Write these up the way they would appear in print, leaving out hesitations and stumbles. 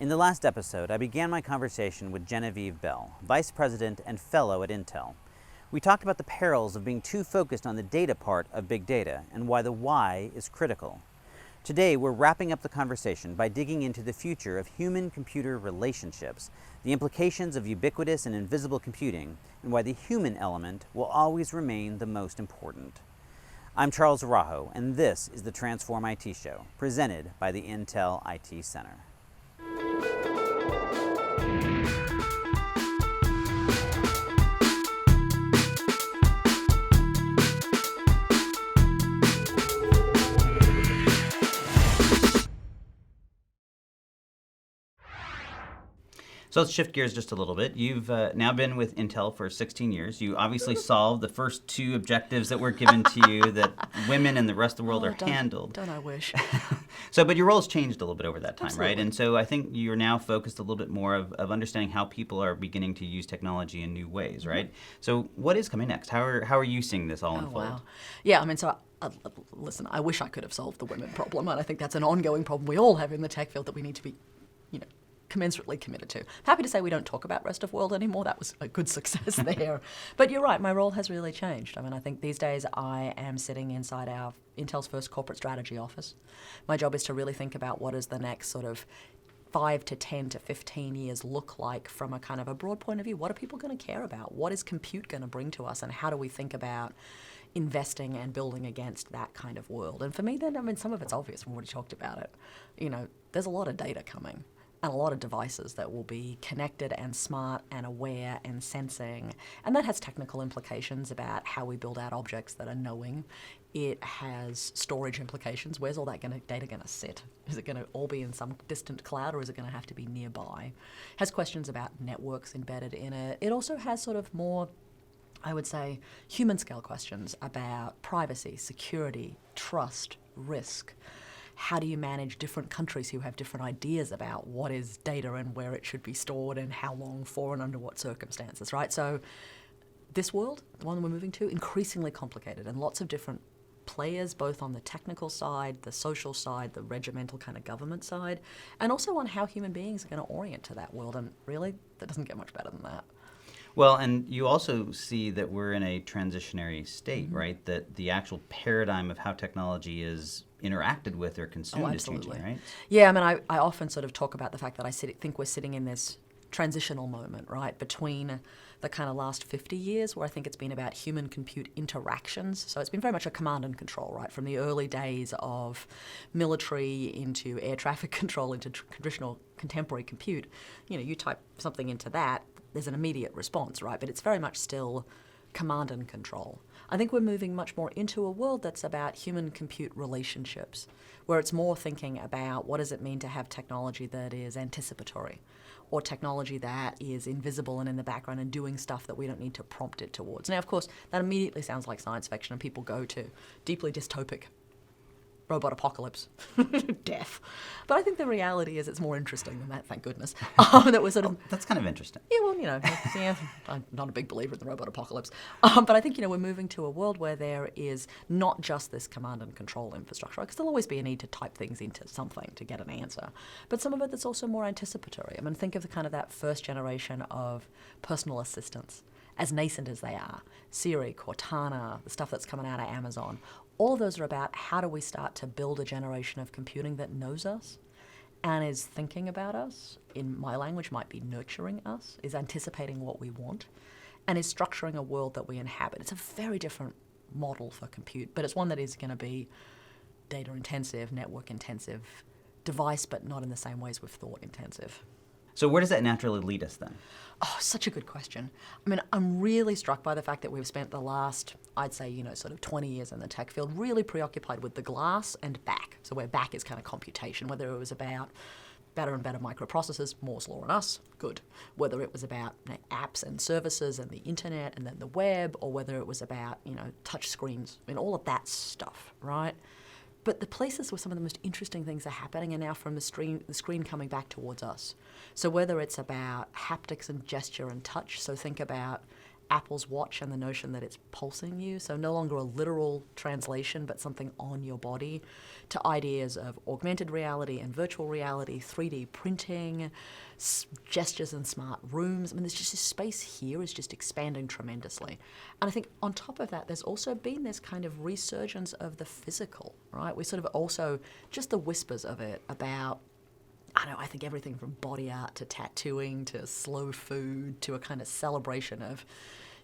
In the last episode, I began my conversation with Genevieve Bell, Vice President and Fellow at Intel. We talked about the perils of being too focused on the data part of big data and why the why is critical. Today, we're wrapping up the conversation by digging into the future of human-computer relationships, the implications of ubiquitous and invisible computing, and why the human element will always remain the most important. I'm Charles Araujo, and this is the TransformIT Show, presented by the Intel IT Center. So let's shift gears just a little bit. You've now been with Intel for 16 years. You obviously solved the first two objectives that were given to you, that women and the rest of the world are handled. Don't I wish? But your role's changed a little bit over that time, Absolutely. right? And so I think you're now focused a little bit more of understanding how people are beginning to use technology in new ways, right? So what is coming next? How are you seeing this all unfold? Wow. Yeah, listen, I wish I could have solved the women problem, and I think that's an ongoing problem we all have in the tech field that we need to be, commensurately committed to. Happy to say we don't talk about rest of world anymore. That was a good success there. But you're right, my role has really changed. I think these days I am sitting inside Intel's first corporate strategy office. My job is to really think about what is the next sort of 5 to 10 to 15 years look like from a kind of a broad point of view. What are people going to care about? What is compute going to bring to us? And how do we think about investing and building against that kind of world? And for me then, some of it's obvious. We've already talked about it. There's a lot of data coming, and a lot of devices that will be connected and smart and aware and sensing. And that has technical implications about how we build out objects that are knowing. It has storage implications. Where's all that data going to sit? Is it going to all be in some distant cloud, or is it going to have to be nearby? It has questions about networks embedded in it. It also has sort of more, I would say, human scale questions about privacy, security, trust, risk. How do you manage different countries who have different ideas about what is data and where it should be stored and how long for and under what circumstances, right? So this world, the one we're moving to, increasingly complicated, and lots of different players, both on the technical side, the social side, the regimental kind of government side, and also on how human beings are going to orient to that world. And really, that doesn't get much better than that. Well, and you also see that we're in a transitionary state, right? That the actual paradigm of how technology is interacted with or consumed is changing, right? Yeah, I often sort of talk about the fact that I think we're sitting in this transitional moment, right, between the kind of last 50 years where I think it's been about human-compute interactions. So it's been very much a command and control, right, from the early days of military into air traffic control into traditional contemporary compute. You type something into that, there's an immediate response, right, but it's very much still command and control. I think we're moving much more into a world that's about human-compute relationships, where it's more thinking about what does it mean to have technology that is anticipatory, or technology that is invisible and in the background and doing stuff that we don't need to prompt it towards. Now, of course, that immediately sounds like science fiction, and people go to deeply dystopic robot apocalypse, death. But I think the reality is it's more interesting than that, thank goodness. That was sort of that's kind of interesting. Yeah, well, I'm not a big believer in the robot apocalypse. But I think, we're moving to a world where there is not just this command and control infrastructure, because there'll always be a need to type things into something to get an answer. But some of it that's also more anticipatory. Think of the kind of that first generation of personal assistants, as nascent as they are. Siri, Cortana, the stuff that's coming out of Amazon. All of those are about how do we start to build a generation of computing that knows us and is thinking about us, in my language might be nurturing us, is anticipating what we want, and is structuring a world that we inhabit. It's a very different model for compute, but it's one that is going to be data intensive, network intensive, device, but not in the same ways we've thought intensive. So where does that naturally lead us then? Oh, such a good question. I'm really struck by the fact that we've spent the last, I'd say, sort of 20 years in the tech field really preoccupied with the glass and back. So where back is kind of computation, whether it was about better and better microprocessors, Moore's Law and us, good. Whether it was about apps and services and the internet and then the web, or whether it was about, touch screens, all of that stuff, right? But the places where some of the most interesting things are happening are now from the screen coming back towards us. So whether it's about haptics and gesture and touch, so think about Apple's Watch and the notion that it's pulsing you, so no longer a literal translation, but something on your body, to ideas of augmented reality and virtual reality, 3D printing, gestures in smart rooms. I mean, there's just this space here is just expanding tremendously. And I think on top of that, there's also been this kind of resurgence of the physical, right? We sort of also, just the whispers of it about, I don't know, I think everything from body art to tattooing to slow food to a kind of celebration of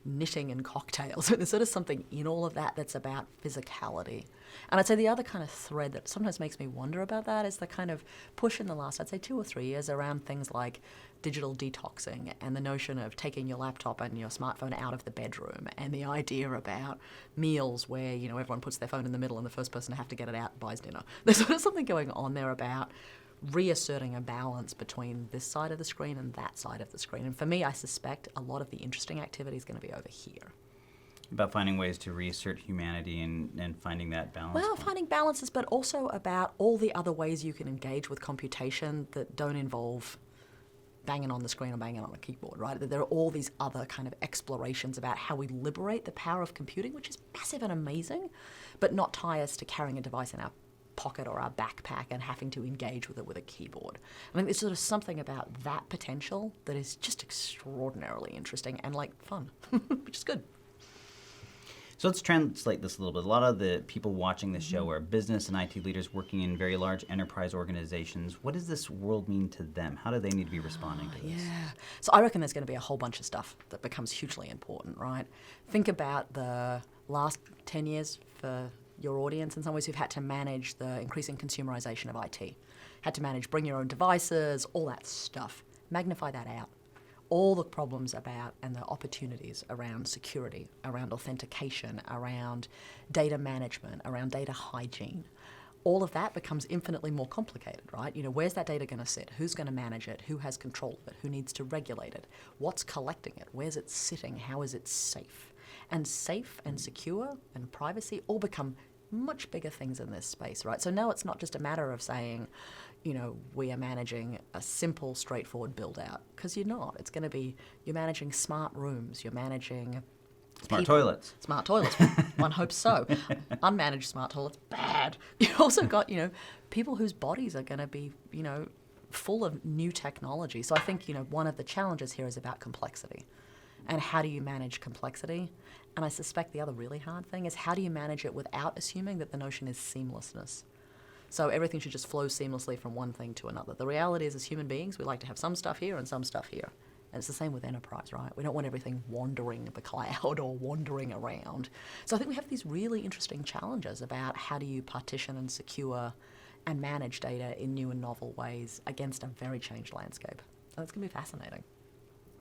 knitting and cocktails. There's sort of something in all of that that's about physicality. And I'd say the other kind of thread that sometimes makes me wonder about that is the kind of push in the last, I'd say 2 or 3 years around things like digital detoxing and the notion of taking your laptop and your smartphone out of the bedroom, and the idea about meals where, you know, everyone puts their phone in the middle and the first person to have to get it out buys dinner. There's sort of something going on there about reasserting a balance between this side of the screen and that side of the screen. And for me, I suspect a lot of the interesting activity is going to be over here. About finding ways to reassert humanity and finding that balance. Well, finding balances, but also about all the other ways you can engage with computation that don't involve banging on the screen or banging on a keyboard, right? There are all these other kind of explorations about how we liberate the power of computing, which is massive and amazing, but not tie us to carrying a device in our pocket or our backpack and having to engage with it with a keyboard. I mean, there's sort of something about that potential that is just extraordinarily interesting and like fun, which is good. So let's translate this a little bit. A lot of the people watching this show are business and IT leaders working in very large enterprise organizations. What does this world mean to them? How do they need to be responding to this? Yeah. So I reckon there's going to be a whole bunch of stuff that becomes hugely important, right? Think about the last 10 years for your audience. In some ways, you've had to manage the increasing consumerization of IT. Had to manage bring your own devices, all that stuff. Magnify that out. All the problems about and the opportunities around security, around authentication, around data management, around data hygiene. All of that becomes infinitely more complicated, right? You know, where's that data going to sit? Who's going to manage it? Who has control of it? Who needs to regulate it? What's collecting it? Where's it sitting? How is it safe? And safe and secure and privacy all become much bigger things in this space, right? So now it's not just a matter of saying, you know, we are managing a simple, straightforward build out, because you're not. It's going to be, you're managing smart rooms, you're managing Smart toilets. Smart toilets. One hopes so. Unmanaged smart toilets, bad. You've also got, you know, people whose bodies are going to be, you know, full of new technology. So I think, you know, one of the challenges here is about complexity. And how do you manage complexity? And I suspect the other really hard thing is how do you manage it without assuming that the notion is seamlessness? So everything should just flow seamlessly from one thing to another. The reality is, as human beings, we like to have some stuff here and some stuff here. And it's the same with enterprise, right? We don't want everything wandering the cloud or wandering around. So I think we have these really interesting challenges about how do you partition and secure and manage data in new and novel ways against a very changed landscape. And it's going to be fascinating.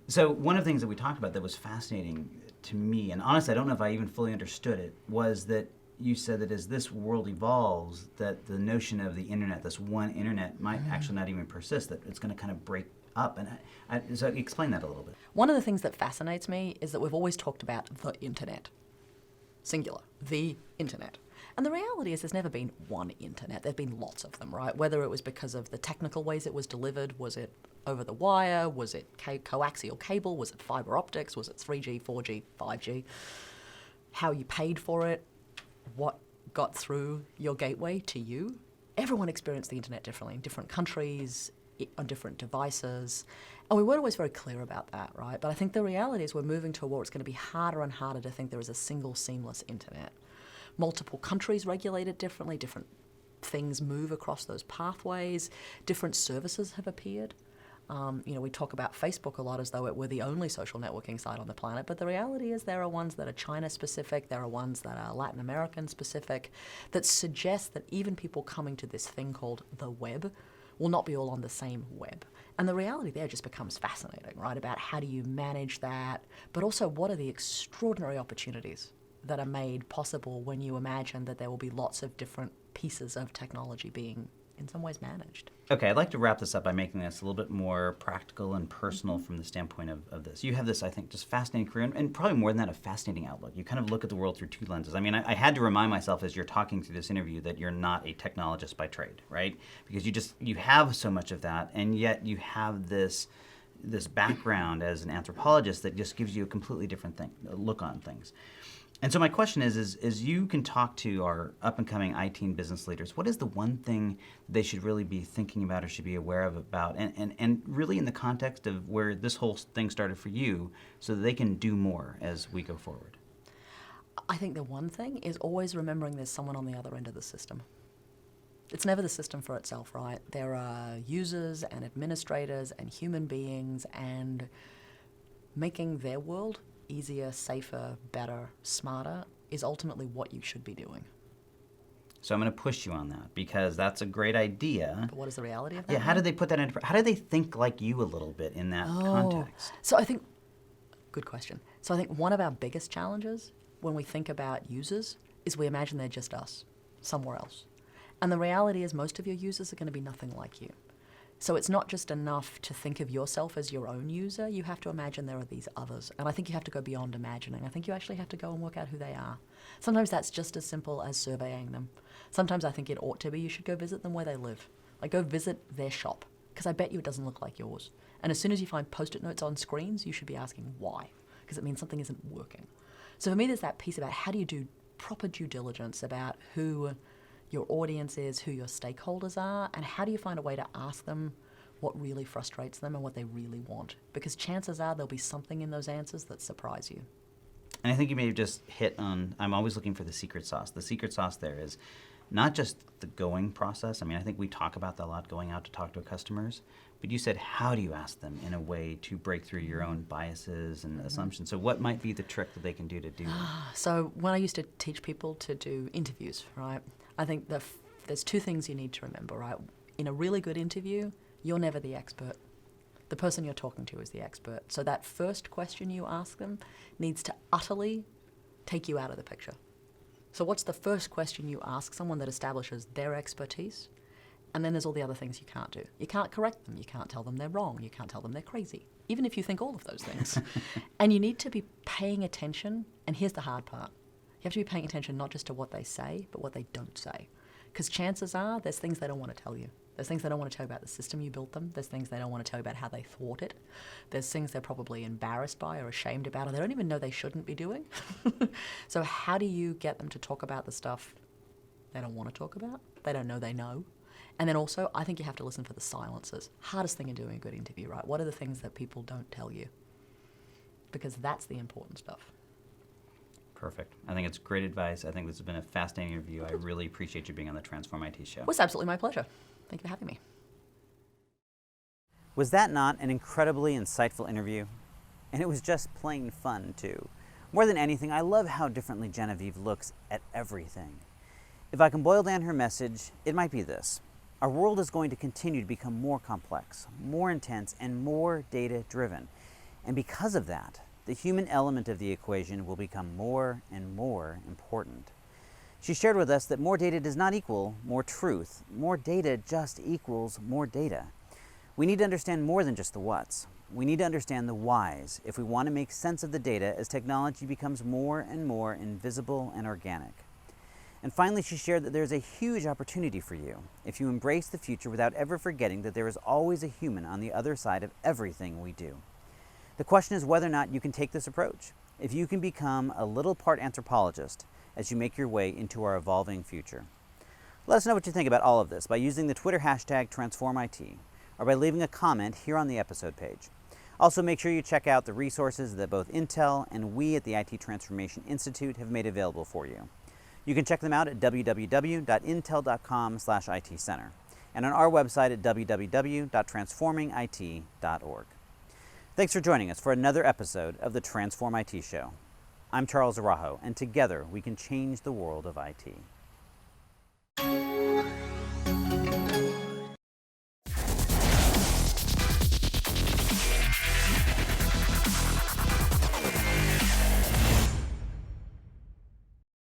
So one of the things that we talked about that was fascinating to me, and honestly I don't know if I even fully understood it, was that you said that as this world evolves, that the notion of the internet, this one internet, might actually not even persist, that it's going to kind of break up. And so explain that a little bit. One of the things that fascinates me is that we've always talked about the internet. Singular. The internet. And the reality is there's never been one internet. There have been lots of them, right? Whether it was because of the technical ways it was delivered, was it over the wire, was it coaxial cable, was it fiber optics, was it 3G, 4G, 5G, how you paid for it, what got through your gateway to you. Everyone experienced the internet differently in different countries, on different devices. And we weren't always very clear about that, right? But I think the reality is we're moving to a world where it's going to be harder and harder to think there is a single seamless internet. Multiple countries regulate it differently, different things move across those pathways, different services have appeared. You know, we talk about Facebook a lot as though it were the only social networking site on the planet, but the reality is there are ones that are China-specific, there are ones that are Latin American-specific, that suggest that even people coming to this thing called the web will not be all on the same web. And the reality there just becomes fascinating, right, about how do you manage that, but also what are the extraordinary opportunities that are made possible when you imagine that there will be lots of different pieces of technology being in some ways managed. Okay, I'd like to wrap this up by making this a little bit more practical and personal from the standpoint of this. You have this, I think, just fascinating career, and probably more than that, a fascinating outlook. You kind of look at the world through two lenses. I mean, I had to remind myself as you're talking through this interview that you're not a technologist by trade, right? Because you have so much of that, and yet you have this this background as an anthropologist that just gives you a completely different look on things. And so my question is you can talk to our up-and-coming IT and business leaders, what is the one thing they should really be thinking about or should be aware of about, and really in the context of where this whole thing started for you, so that they can do more as we go forward? I think the one thing is always remembering there's someone on the other end of the system. It's never the system for itself, right? There are users and administrators and human beings, and making their world easier, safer, better, smarter is ultimately what you should be doing. So I'm going to push you on that, because that's a great idea. But what is the reality of that? Yeah, how do they put that into, how do they think like you a little bit in that context? So I think, good question. So I think one of our biggest challenges when we think about users is we imagine they're just us, somewhere else. And the reality is most of your users are going to be nothing like you. So it's not just enough to think of yourself as your own user. You have to imagine there are these others. And I think you have to go beyond imagining. I think you actually have to go and work out who they are. Sometimes that's just as simple as surveying them. Sometimes I think it ought to be you should go visit them where they live. Like go visit their shop, because I bet you it doesn't look like yours. And as soon as you find Post-it notes on screens, you should be asking why, because it means something isn't working. So for me, there's that piece about how do you do proper due diligence about who your audience is, who your stakeholders are, and how do you find a way to ask them what really frustrates them and what they really want? Because chances are there'll be something in those answers that surprise you. And I think you may have just hit on, I'm always looking for the secret sauce. The secret sauce there is not just the going process. I mean, I think we talk about that a lot, going out to talk to customers. But you said, how do you ask them in a way to break through your own biases and assumptions? So what might be the trick that they can do to do that? So when I used to teach people to do interviews, right, I think there's two things you need to remember, right? In a really good interview, you're never the expert. The person you're talking to is the expert. So that first question you ask them needs to utterly take you out of the picture. So what's the first question you ask someone that establishes their expertise? And then there's all the other things you can't do. You can't correct them. You can't tell them they're wrong. You can't tell them they're crazy, even if you think all of those things. And you need to be paying attention. And here's the hard part. You have to be paying attention not just to what they say, but what they don't say. Because chances are there's things they don't want to tell you. There's things they don't want to tell you about the system you built them. There's things they don't want to tell you about how they thwart it. There's things they're probably embarrassed by or ashamed about, or they don't even know they shouldn't be doing. So how do you get them to talk about the stuff they don't want to talk about? They don't know they know. And then also, I think you have to listen for the silences. Hardest thing in doing a good interview, right? What are the things that people don't tell you? Because that's the important stuff. Perfect. I think it's great advice. I think this has been a fascinating interview. I really appreciate you being on the TransformIT show. It was absolutely my pleasure. Thank you for having me. Was that not an incredibly insightful interview? And it was just plain fun, too. More than anything, I love how differently Genevieve looks at everything. If I can boil down her message, it might be this. Our world is going to continue to become more complex, more intense, and more data-driven. And because of that, the human element of the equation will become more and more important. She shared with us that more data does not equal more truth. More data just equals more data. We need to understand more than just the whats. We need to understand the whys if we want to make sense of the data as technology becomes more and more invisible and organic. And finally, she shared that there's a huge opportunity for you if you embrace the future without ever forgetting that there is always a human on the other side of everything we do. The question is whether or not you can take this approach, if you can become a little part anthropologist as you make your way into our evolving future. Let us know what you think about all of this by using the Twitter hashtag TransformIT or by leaving a comment here on the episode page. Also, make sure you check out the resources that both Intel and we at the IT Transformation Institute have made available for you. You can check them out at www.intel.com/IT-center and on our website at www.transformingit.org. Thanks for joining us for another episode of the TransformIT Show. I'm Charles Araujo, and together we can change the world of IT.